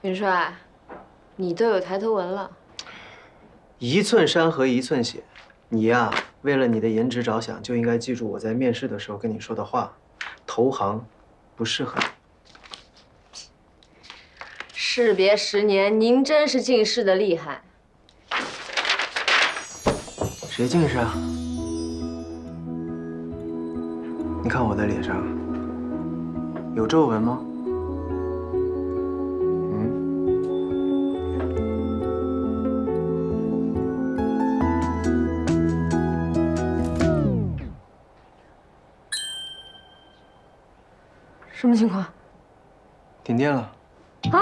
元帅，你都有抬头纹了。一寸山河一寸血，你呀，为了你的颜值着想，就应该记住我在面试的时候跟你说的话：投行不适合你。士别10年，您真是进士的厉害。谁近视啊？你看我的脸上有皱纹吗？什么情况？停电了。啊！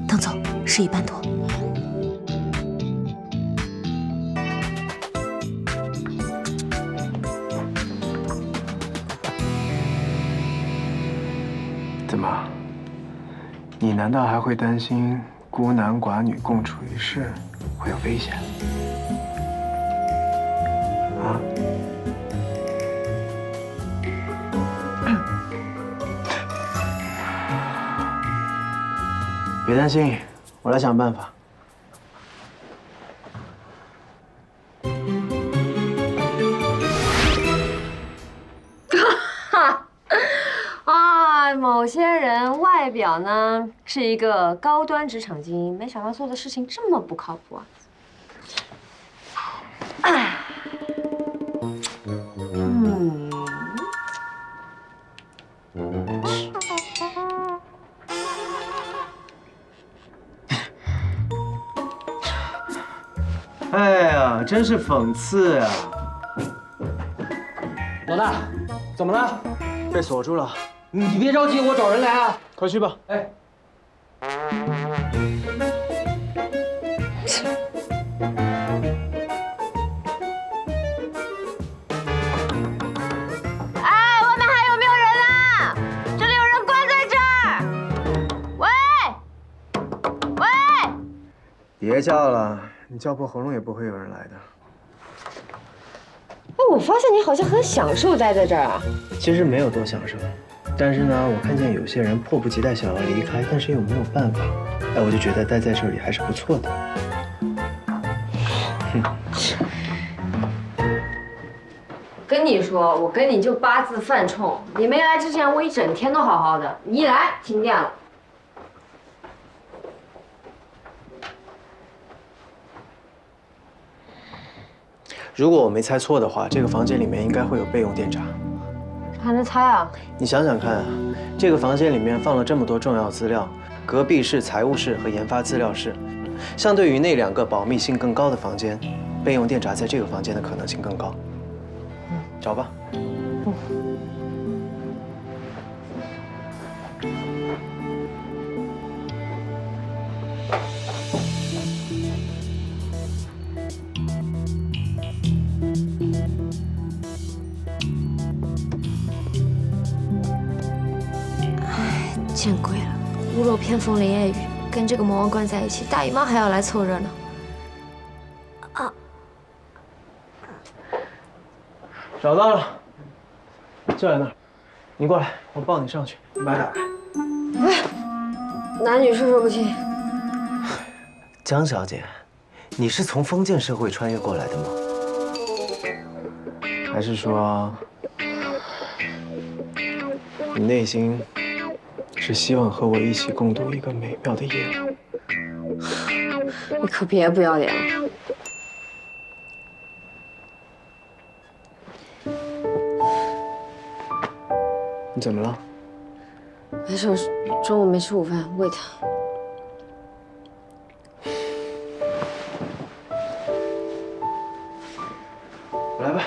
邓总，事已办妥。怎么？你难道还会担心孤男寡女共处一室会有危险？啊？别担心，我来想办法。某些人外表呢是一个高端职场精英，没想到做的事情这么不靠谱啊！哎呀，真是讽刺啊！老大，怎么了？被锁住了。你别着急，我找人来啊。快去吧。哎。哎，外面还有没有人啊？这里有人关在这儿。喂，喂！别叫了，你叫破喉咙也不会有人来的。哎，我发现你好像很享受待在这儿啊。其实没有多享受。但是呢，我看见有些人迫不及待想要离开，但是又没有办法，哎，我就觉得待在这里还是不错的。跟你说，我跟你就八字犯冲。你没来之前，我一整天都好好的，你一来停电了。如果我没猜错的话，这个房间里面应该会有备用电闸。还能猜啊？你想想看啊，这个房间里面放了这么多重要资料，隔壁是财务室和研发资料室，相对于那2个保密性更高的房间，备用电闸在这个房间的可能性更高。找吧。见鬼了！屋漏偏逢连夜雨，跟这个魔王关在一起，大姨妈还要来凑热闹。啊！找到了，就在那儿。你过来，我抱你上去，你把它打开。哎，男女授受不亲。江小姐，你是从封建社会穿越过来的吗？还是说，你内心是希望和我一起共度一个美妙的夜晚？你可别不要脸了。你怎么了？没事，我中午没吃午饭，胃疼。来吧。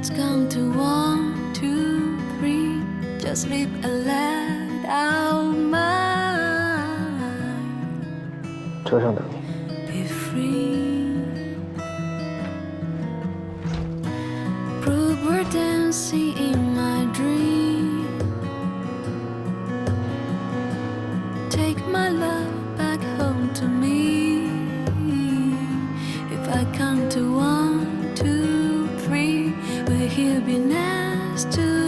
It's come to 1, 2, 3. Just sleep and let out mind. 车上等你。 Be free. Prove we're dancing in my dream. Take my love back home to me. If I count to 1, 2, 3, will you be next to